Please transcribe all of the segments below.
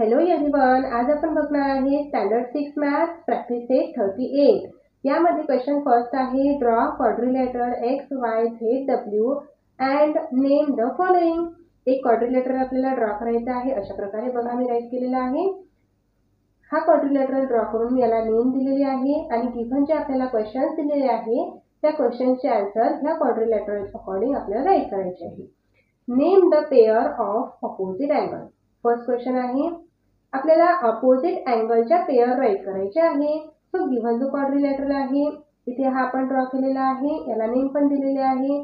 Hello everyone, आज आपण बघणार आहे स्टँडर्ड 6 मॅथ्स प्रॅक्टिस सेट 38. यामध्ये क्वेश्चन फर्स्ट आहे, draw quadrilateral x Y Z W and name the following. एक क्वाड्रिलेटर आपल्याला ड्रॉ करायचा आहे. अशा प्रकारे बघा मी राईट केलेला आहे. हा क्वाड्रिलेटर ड्रॉ करून याला नेम दिलेली आहे आणि गिव्हन जे आपल्याला क्वेश्चन्स दिलेले आहे त्या क्वेश्चनचे आन्सर ह्या क्वाड्रिलेटर अकॉर्डिंग आपल्याला राईट करायचे आहे. Name the pair of opposite angle. First question आहे, आपल्याला अपोजिट अँगलच्या पेअर राईट करायचे आहे. सो गिव्हन जो क्वाड्रिलेटर आहे इथे हा आपण ड्रॉ केलेला आहे, याला नेम पण दिलेले आहे.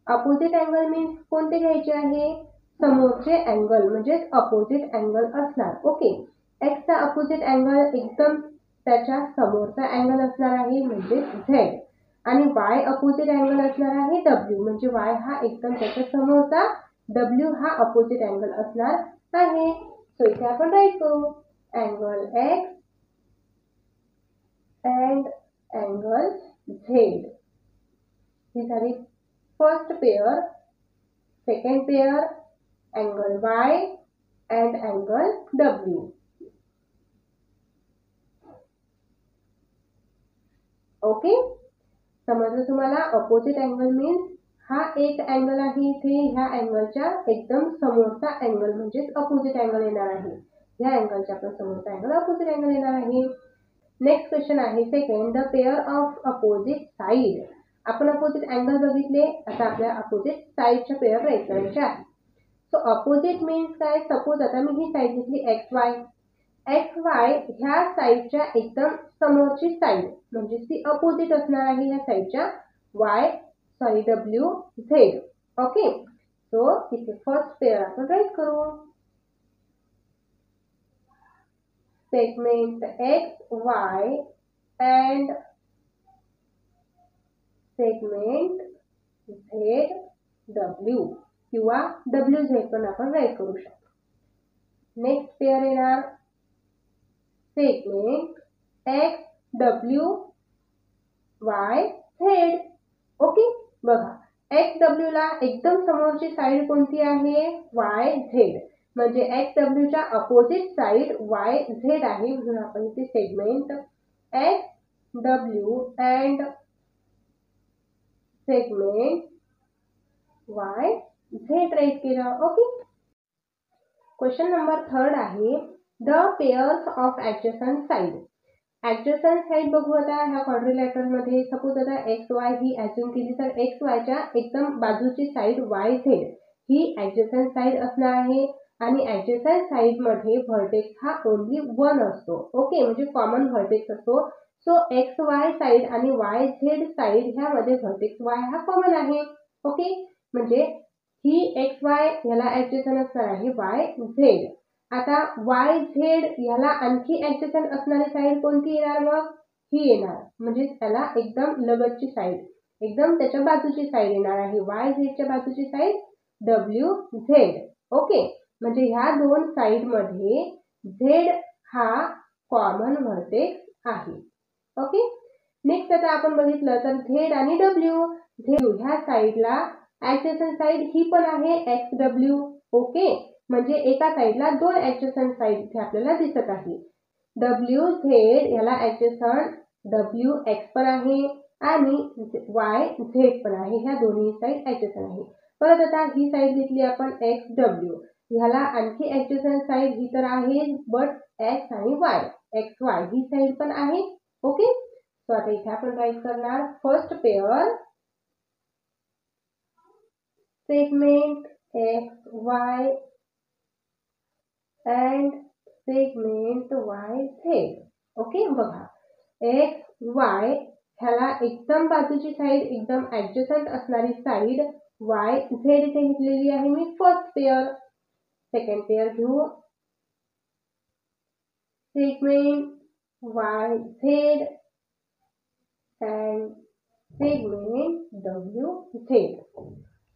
अपोजिट अँगल मीन्स कोणते घ्यायचे आहे? समोरचे अँगल म्हणजे अपोजिट अँगल असणार. ओके, एक्स चा अपोजिट अँगल एकदम त्याच्या समोरचा अँगल असणार आहे म्हणजे झेड, आणि वाय अपोजिट अँगल असणार आहे डब्ल्यू म्हणजे वाय हा एकदम त्याच्या समोरचा, डब्ल्यू हा अपोजिट अँगल असणार आहे. सो इथे आपण राईट करू angle X and angle Z. ही झाली first pair. Second pair angle Y and angle W. Okay, समजलं तुम्हाला? अपोजिट अँगल मीन्स हा एक अँगल आहे इथे, ह्या अँगलच्या एकदम समोरचा अँगल म्हणजे अपोजिट अँगल येणार आहे. ह्या अँगलच्या आपण समोरचा अँगल अपोजिट अँगल येणार आहे. नेक्स्ट क्वेश्चन आहे second, the pair of opposite side. आपण अपोजिट अँगल बघितले, आता आपल्या अपोजिट साइडच्या पेअर राईट करायच्या आहे. सो अपोजिट मीन्स काय? सपोज आता मी ही साइड घेतली एक्स वाय. एक्स वाय ह्या साइडच्या एकदम समोरची साइड म्हणजे ती अपोजिट असणार आहे ह्या साइडच्या डब्ल्यू झेड. ओके, सो इथे फर्स्ट पेअर आपण राईट करू. Segment X Y and segment Z W किंवा डब्ल्यू झेड पण आपण राईट करू शकतो. नेक्स्ट पेअर येणार segment X W Y Z. Okay, बघा एक्स डब्ल्यू ला एकदम समोरची साइड कोणती आहे? वाय झेड, म्हणजे एक्स डब्ल्यू च्या अपोजिट साइड वाय झेड आहे, म्हणून आपण इथे segment X W and segment Y Z right केलं. ओके, क्वेश्चन नंबर थर्ड आहे, the pairs of adjacent side. Adjacent side बघू आता ह्या क्वाड्रिलेटर मध्ये. सपोज आता एक्स वाय ही ऍज्युम केली तर एक्स वायच्या एकदम बाजूची साइड वाय झेड ही ऍडजसंट साइड असणार आहे, आणि ऍडजसंट साइड मध्ये व्हर्टेक्स हा ओन्ली 1 असतो. ओके, म्हणजे कॉमन व्हर्टेक्स असतो. सो एक्स वाय साइड आणि वाय झेड साइड ह्यामध्ये व्हर्टेक्स वाय हा कॉमन आहे. ओके, म्हणजे ही एक्स वाय ह्याला ऍडजसंट असणार आहे वाय झेड. आता वाय झेड ह्याला आणखी ऍडजसंट असणारी साइड कोणती येणार? मग ही येणार, म्हणजे त्याला एकदम लगतची साइड, एकदम त्याच्या बाजूची साइड येणार आहे. वाय झेडच्या बाजूची साइड डब्ल्यू झेड. ओके, म्हणजे ह्या दोन साइड मध्ये झेड हा कॉमन व्हर्टेक्स आहे. ओके, नेक्स्ट आता आपण बघितलं तर झेड आणि डब्ल्यू. झेड ह्या साइडला ऍडजसंट साइड ही पण आहे एक्स डब्ल्यू. ओके, म्हणजे एका साइडला दोन ऍडजसंट साइड इथे आपल्याला दिसत आहे. डब्ल्यू झेड याला ऍडजसंट डब्ल्यू एक्स पण आहे आणि वाय झेड पण आहे, ह्या दोन्ही साइड ऍडजसंट आहे. परत आता ही साइड घेतली आपण एक्स डब्ल्यू, ह्याला आणखी ऍडजसंट साइड ही तर आहे, बट एक्स आणि वाय एक्स वाय ही साइड पण आहे. ओके, सो आता इथे आपण राईट करणार first pair segment X Y and segment Y Z. Okay, बघा एक्स वाय ह्याला एकदम बाजूची साइड एकदम ऍडजसंट असणारी साइड वाय झेड इथे घेतलेली आहे मी फर्स्ट पेअर. सेकंड पेअर घेऊ segment Y Z and segment W Z.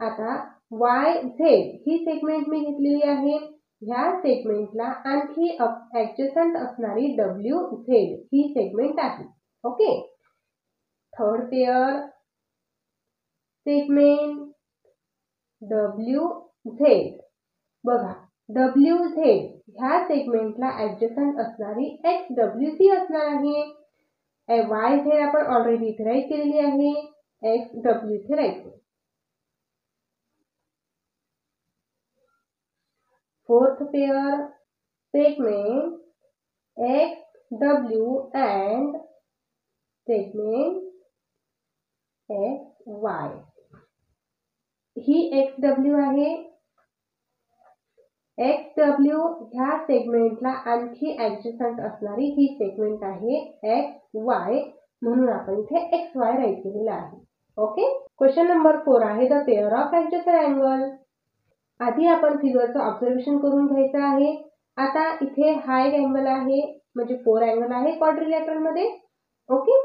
आता वाय झेड ही सेगमेंट मी घेतलेली आहे, ह्या सेगमेंटला आणखी ऍडजसंट असणारी डब्ल्यू झेड ही सेगमेंट आहे. Okay, third pair segment W Z. बघा डब्ल्यू झेड ह्या सेगमेंटला ऍडजसंट असणारी XWC असणार आहे. YZ आपण ऑलरेडी इथे राईट केलेली आहे. XW इथे write. Fourth pair segment XW and segment XY. ही XW आहे. XW ह्या सेगमेंटला आणखी ऍडजसंट असणारी ही सेगमेंट आहे XY, म्हणून आपण इथे XY राईट केलेला आहे. ओके. क्वेश्चन नंबर 4 आहे the pair of adjacent angle. आधी आपण फिगरचं ऑब्झर्वेशन करून घ्यायचं आहे. आता इथे हा एक अँगल आहे, म्हणजे 4 अँगल आहे क्वाड्रिलॅटरल मध्ये. ओके.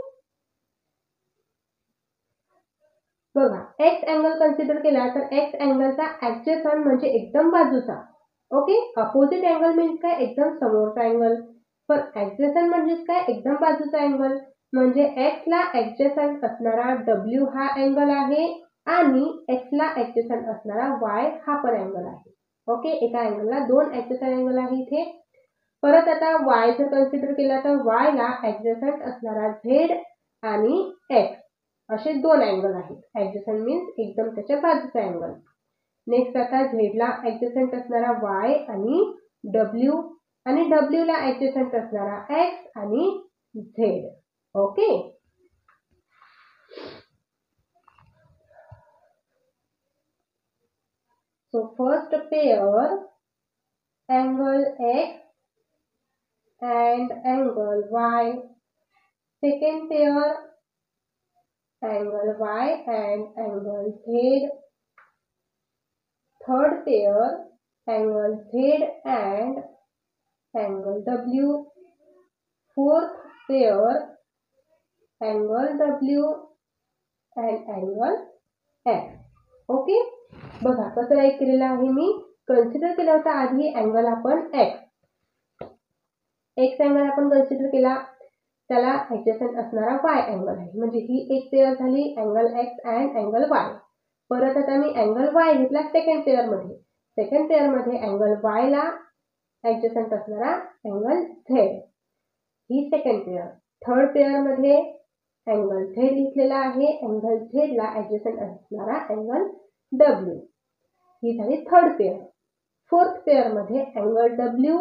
बघा, एक्स अँगल कन्सिडर केला तर एक्स अँगलचा ऍडजसंट म्हणजे एकदम बाजूचा. ओके. अपोजिट अँगल मीन्स काय, एकदम समोरचा अँगल. पण ऍडजसंट म्हणजे काय, एकदम बाजूचा अँगल. म्हणजे एक्स ला ऍडजसंट असणारा W हा अँगल आहे आणि एक्स ला ऍडजसंट असणारा Y हा पण अँगल आहे. ओके. एका अँगलला दोन ऍडजसंट अँगल आहे इथे. परत आता Y जर कन्सिडर केला तर Y ला ऍडजसंट असणारा Z आणि X असे दोन अँगल आहेत. ऍडजसंट मीन्स एकदम त्याच्या बाजूचा अँगल. नेक्स्ट आता Z ला ऍडजसंट असणारा Y आणि W, आणि W ला ऍडजसंट असणारा X आणि Z. Okay. So first pair angle X and angle Y. Second pair angle Y and angle Z. Third pair angle Z and angle W. Fourth pair angle W and angle X. Okay. बघा कसं right केलेलं आहे मी. Consider केला होता आधी angle आपण x angle आपण consider केला, त्याला ऍडजसंट असणारा Y अँगल आहे. म्हणजे ही एक पेअर झाली angle X and angle Y. परत आता मी अँगल Y घेतला सेकंड पेअर मध्ये. सेकंड पेअर मध्ये अँगल Y ला ऍडजसंट असणारा अँगल Z, ही सेकंड पेअर. थर्ड पेअर मध्ये अँगल Z घेतलेला आहे. अँगल Z ला ऍडजसंट असणारा अँगल W, ही झाली थर्ड पेअर. फोर्थ पेअर मध्ये अँगल W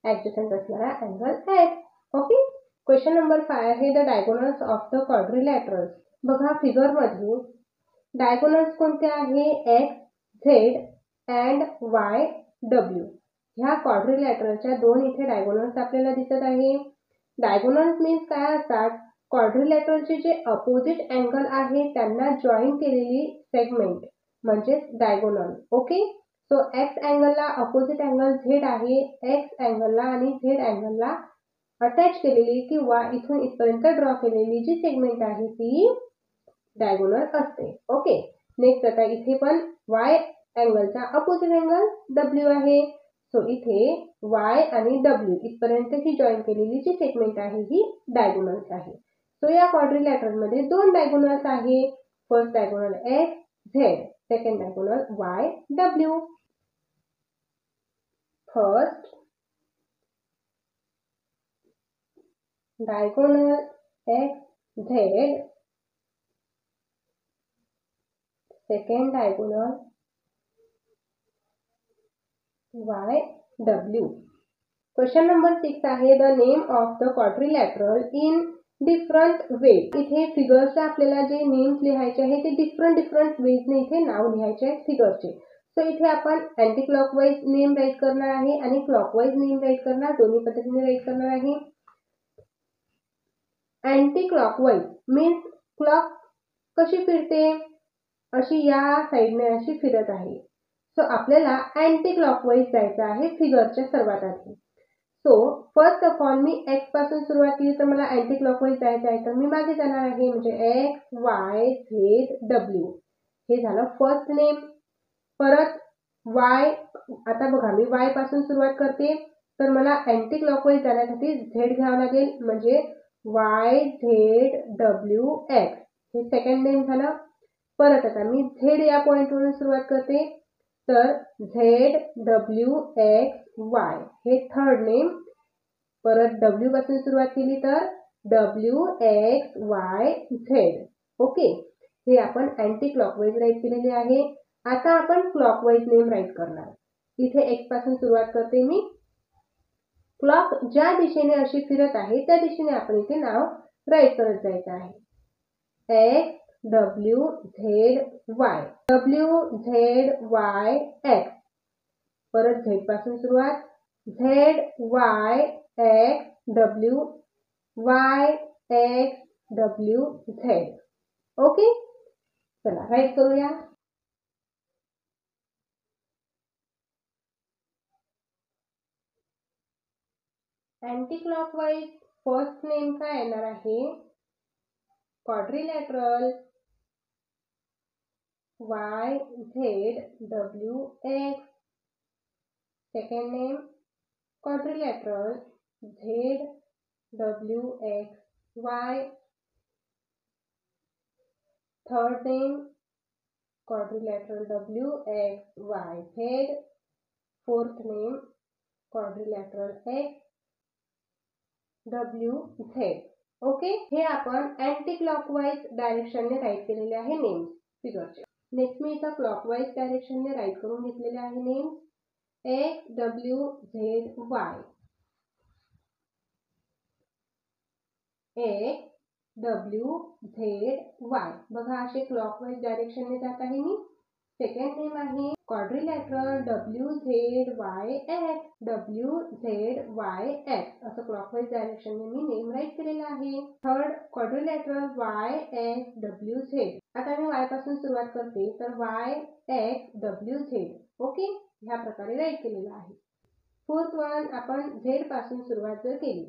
ऍडजसंट असणारा angle X. Okay. Question number 5 आहे the diagonals of the quadrilaterals. बघा फिगर मध्ये डायगोनल्स कोणते आहे, X, Z and Y, W. ह्या क्वाड्रिलॅटरलच्या दोन इथे डायगोनल्स आपल्याला दिसत आहे. डायगोनल्स मीन्स काय असतात, क्वाड्रिलॅटरलचे जे अपोजिट अँगल आहे त्यांना जॉईन केलेली सेगमेंट म्हणजे डायगोनल. ओके. सो एक्स अँगलला अपोजिट अँगल Z आहे. एक्स अँगलला आणि Z अँगलला अटॅच केलेली किंवा इथून इथपर्यंत ड्रॉ केलेली जी सेगमेंट आहे ती डायगोनल असते. ओके. नेक्स्ट आता इथे पण Y अँगलचा अपोजिट अँगल W आहे. सो इथे Y आणि W इथपर्यंत ही जॉईन केलेली जी सेगमेंट आहे ही डायगोनल्स आहे. सो या क्वाड्रिलॅटरल मध्ये दोन डायगोनल्स आहे. First diagonal X, Z. Second diagonal Y, W. First diagonal X, Z. Second diagonal Y, W. Question number 6 आहे the name of the quadrilateral in different वे. इथे फिगर्सचे आपल्याला जे नेम्स लिहायचे आहे ते डिफरंट वेजने इथे नाव लिहायचे आहेत फिगरचे. सो इथे आपण अँटी क्लॉकवाईज नेम राईट करणार आहे आणि क्लॉकवाईज नेम राईट करणार, दोन्ही पद्धतीने राईट करणार आहे. अँटी क्लॉकवाईज मीन्स क्लॉक कशी फिरते, अशी या साईडने अशी फिरत आहे. सो आपल्याला अँटी क्लॉकवाईज जायचं आहे फिगरच्या सर्वात आधी. So first of all me X पासून सुरुवात केली तर मला अँटी क्लॉकवाईज जायचं आहे, तर मी मागे जाणार आहे. म्हणजे X, Y, Z, W. हे झालं फर्स्ट नेम. परत Y. आता बघा मी Y पासून सुरुवात करते तर मला अँटी क्लॉकवाईज जाण्यासाठी Z घ्यावं लागेल. म्हणजे Y, Z, W, X. हे सेकंड नेम झालं. परत आता मी Z या पॉइंटवरून सुरुवात करते तर ZWXY हे थर्ड नेम. परत W पासून सुरुवात केली तर WXYZ. ओके, हे आपण अँटी क्लॉकवाईज राईट केलेले आहे. आता आपण क्लॉकवाईज नेम राईट करणार. इथे X पासून सुरुवात करते मी. क्लॉक ज्या दिशेने अशी फिरत आहे त्या दिशेने आपण इथे नाव राईट करत जायचं आहे. XWZY, WZYX. परत Z पासून सुरुवात. ZYXWYXWZ. ओके, चला राईट करूया. अँटी क्लॉकवाईज फर्स्ट नेम काय येणार आहे? Quadrilateral YZWX. Second name quadrilateral ZWXY. Third name quadrilateral WXYZ. Fourth name quadrilateral XWZ. Okay, हे आपण अँटी क्लॉकवाईज डायरेक्शनने राईट केलेले आहे नेम्स फिगरचे. नेक्स्ट मी इथं क्लॉकवाईज डायरेक्शनने राईट करून घेतलेले आहे नेम्स. XWZY, XWZY. बघा असे क्लॉकवाईज डायरेक्शनने जात आहे मी. सेकंड नेम आहे क्वाड्रिलॅटरल WZYX, WZYX. असं क्लॉकवाईज डायरेक्शनने मी नेम राईट केलेला आहे. Third quadrilateral YXWZ. आता मी Y पासून सुरुवात करते तर YXWZ. ओके, ह्या प्रकारे राईट केलेला आहे. फोर्थ वन आपण Z पासून सुरुवात जर केली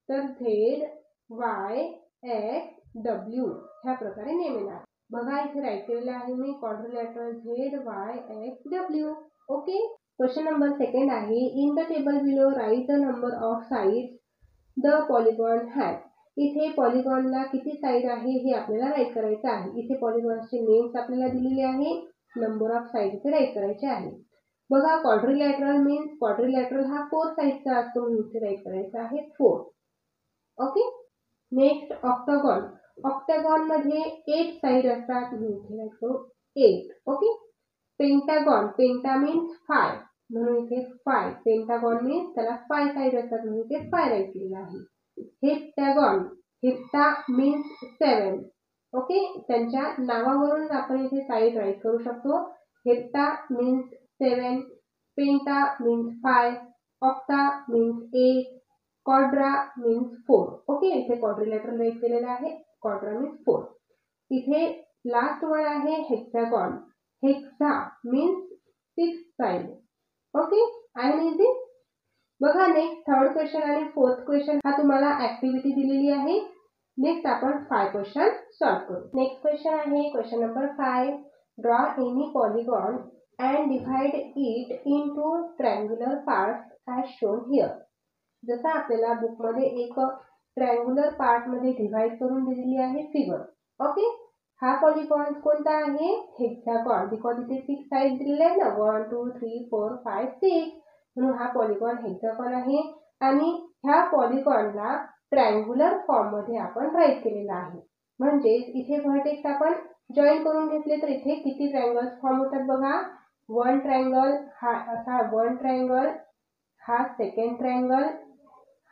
तर ZYXW ह्या प्रकारे नेम येणार. बघा इथे राईट केलेलं आहे मी quadrilateral ZYXW. Okay, question number second आहे. In the table below write the number of sides the polygon has. इथे पॉलिगॉनला किती साइड आहे हे आपल्याला राईट करायचं आहे. इथे पॉलिगॉनचे नेम्स आपल्याला दिलेले आहे. नंबर ऑफ साइड इथे राईट करायचे आहे. बघा क्वाड्रिलॅटरल मीन्स क्वाड्रिलॅटरल हा 4 साइडचा असतो म्हणून इथे राईट करायचा आहे 4. Okay, next octagon. ऑक्टागॉन मध्ये 8 साइड असतात म्हणून इथे राईट करू 8. Okay, pentagon. पेंटा मीन्स 5 म्हणून इथे 5. पेंटागॉन मीन्स त्याला 5 साइड असतात म्हणून इथे 5 राईट केलेला आहे. हेप्टॅगॉन. Hepta means 7. ओके, त्यांच्या नावावरून आपण इथे साइड राईट करू शकतो. हेप्टा मीन्स 7, पेंटा means 5, octa means 8, Quadra means 4. Okay, इथे क्वाड्रिलॅटरल राईट केलेला आहे. Quadra means 4. इथे लास्ट वर्ड आहे hexagon. Hexa means 6 side. Okay, आणि इथे बघा नेक्स्ट थर्ड क्वेश्चन आणि फोर्थ क्वेश्चन हा तुम्हाला ऍक्टिव्हिटी दिलेली आहे. नेक्स्ट आपण 5 क्वेश्चन सॉल्व करू. नेक्स्ट क्वेश्चन आहे question number 5. Draw any polygon and divide it into triangular parts as shown here. जसं आपल्याला बुक मध्ये एक ट्रायंग्युलर पार्ट मध्ये डिवाइड करून दिलेली आहे फिगर. ओके, हा पॉलिगॉन कोणता आहे? हेक्सागॉन. बिकॉज इथे 6 साइड दिलेले आहे ना, 1 2 3 4 5 6 म्हणून हा पॉलिगॉन हेक्सागॉन आहे. आणि ह्या पॉलिगॉनला ट्रायंग्युलर फॉर्म मध्ये आपण राईट केलेला आहे. म्हणजे इथे व्हर्टेक्स आपण जॉईन करून घेतले तर इथे किती ट्रायंगल्स फॉर्म होतात बघा. 1 ट्रायंगल, हा असा 1 ट्रायंगल, हा सेकंड ट्रायंगल,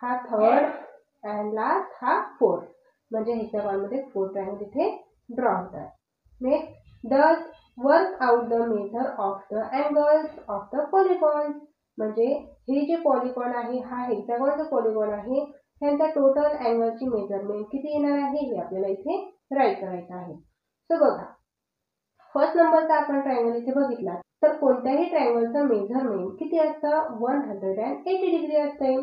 हा थर्ड अँड लास्ट हा फोर्थ. म्हणजे हेक्सागॉन मध्ये 4 ट्रायंगल इथे ड्रॉ होतात. Next, does work out the measure of the angles of the polygon. म्हणजे हे जे पॉलिगॉन आहे हा हेक्सागॉनचा पॉलिगॉन आहे, त्यांच्या टोटल अँगलची मेजरमेंट किती येणार आहे हे आपल्याला इथे राईट करायचं आहे. सो बघा, फर्स्ट नंबरचा आपण ट्रायंगल इथे बघितला तर कोणत्याही ट्रायंगलचं मेजरमेंट किती असतं? 180 डिग्री असते.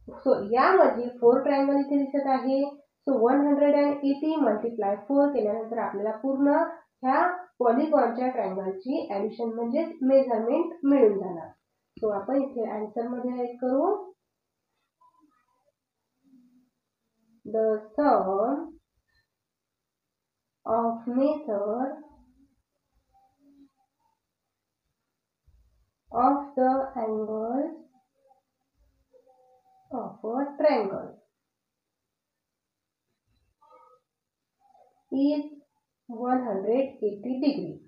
सो यामध्ये 4 ट्रायंगल इथे दिसत आहे. सो 180 मल्टिप्लाय 4 केल्यानंतर आपल्याला पूर्ण ह्या पॉलिगॉनच्या ट्रायंगलची ऍडिशन म्हणजे मेजरमेंट मिळून जाणार. सो आपण इथे आन्सर मध्ये राईट करू the sum of measure of the angles of a triangle is 180 degree.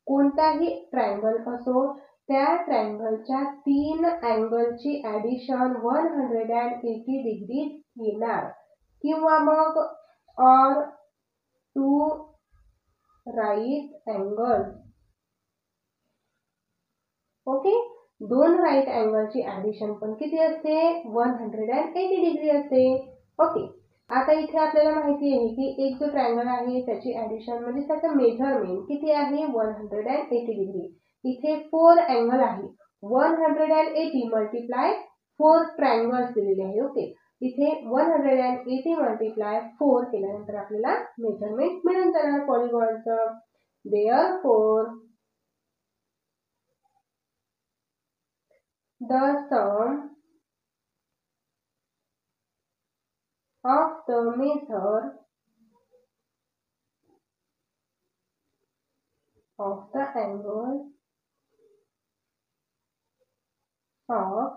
कोणताही ट्रायंगल असो त्या ट्रायंगलच्या 3 अँगलची ॲडिशन 180 डिग्री येणार किंवा मग or 2 right angle. Okay, 2 right अँगलची ॲडिशन पण किती असते 180 डिग्री असते. ओके, आता इथे आपल्याला माहिती आहे की एक जो ट्रायंगल आहे त्याची ॲडिशन म्हणजे त्याचं मेजरमेंट किती आहे 180 डिग्री. इथे 4 अँगल आहे 180 मल्टिप्लाय 4 ट्रायंगल्स दिलेले आहे. ओके, इथे 180 मल्टिप्लाय 4 केल्यानंतर आपल्याला मेजरमेंट मिळून जाणार पॉलिगॉनचं. Therefore the sum of the measure of the angles of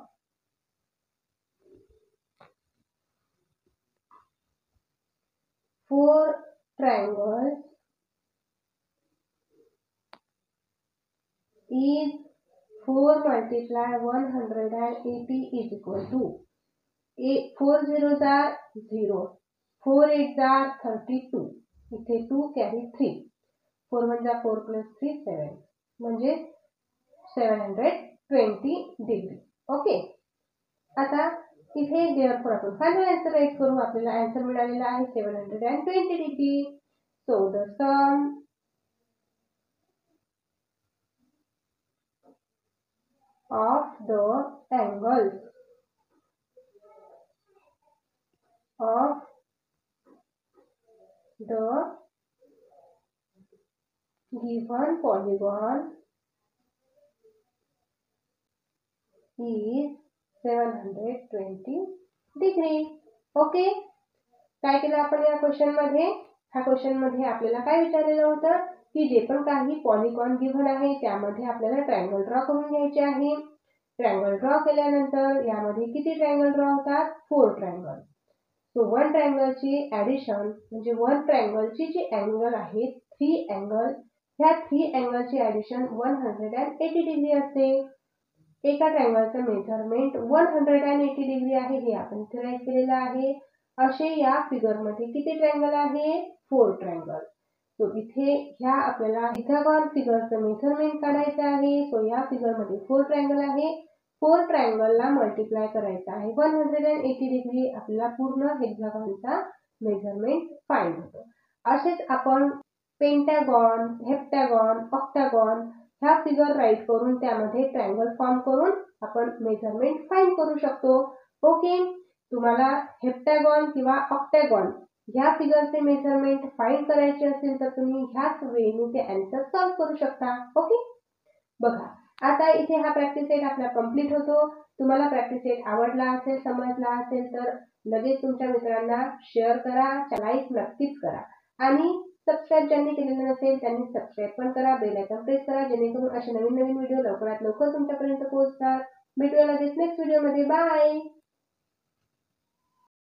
4 triangles is 4 multiply 180 is equal to 4 zeros are 0, 4 8s are 32, इथे 2 carry 3, 4 1 जा 4 plus 3 7 म्हणजे 720 डिग्री. ओके, आता इथे देअरफॉर आपण फायनल आन्सर राईट करू. आपल्याला आन्सर मिळालेला आहे 720 degree. So the sum of the angles of the given polygon is 720 degree. Okay, काय केलं आपण या क्वेश्चन मध्ये? ह्या क्वेश्चन मध्ये आपल्याला काय विचारलेलं होतं की जे पण काही पॉलिगॉन गिव्हन आहे त्यामध्ये आपल्याला ट्रायंगल ड्रॉ करून घ्यायचे आहे. ट्रायंगल ड्रॉ केल्यानंतर यामध्ये किती ट्रायंगल ड्रॉ होतात 4 ट्रायंगल. सो 1 ट्रायंगलची ॲडिशन म्हणजे 1 ट्रायंगलची जी अँगल आहे 3 अँगल, ह्या 3 अँगलची ॲडिशन 180 डिग्री असते. एका ट्रायंगलचं मेजरमेंट 180 डिग्री आहे हे आपण इथे राईट केलेलं आहे. असे या फिगर मध्ये किती ट्रायंगल आहे 4 ट्रायंगल. सो इथे ह्या आपल्याला हेक्सागॉन फिगरचं मेजरमेंट काढायचं आहे. सो या फिगर मध्ये 4 ट्रायंगल आहे. 4 ट्रायंगलला मल्टिप्लाय करायचं आहे 180 डिग्री. आपल्याला पूर्ण हेक्सागॉनचा मेजरमेंट फाइंड होतो. असेच आपण पेंटागॉन, हेप्टॅगॉन, ऑक्टागॉन ह्या फिगर राईट करून त्यामध्ये ट्रायंगल फॉर्म करून आपण मेजरमेंट फाइंड करू शकतो. ओके, तुम्हाला हेप्टॅगॉन किंवा ऑक्टॅगॉन ह्या फिगरचे मेजरमेंट फाइंड करायचे असेल तर तुम्ही ह्याच वेळेने ते आन्सर सॉल्व्ह करू शकता. ओके, बघा आता इथे हा प्रॅक्टिस सेट आपला कंप्लीट होतो. तुम्हाला प्रॅक्टिस सेट आवडला असेल, समजला असेल तर लगेच तुमच्या मित्रांना शेअर करा, लाईक नक्कीच करा आणि सबस्क्राईब ज्यांनी केलेलं नसेल त्यांनी सबस्क्राईब पण करा, बेल आयकॉन प्रेस करा जेणेकरून असे नवीन नवीन व्हिडिओ लवकरात लवकर तुमच्यापर्यंत पोहोचतात. भेटूया लगेच नेक्स्ट व्हिडिओमध्ये. बाय.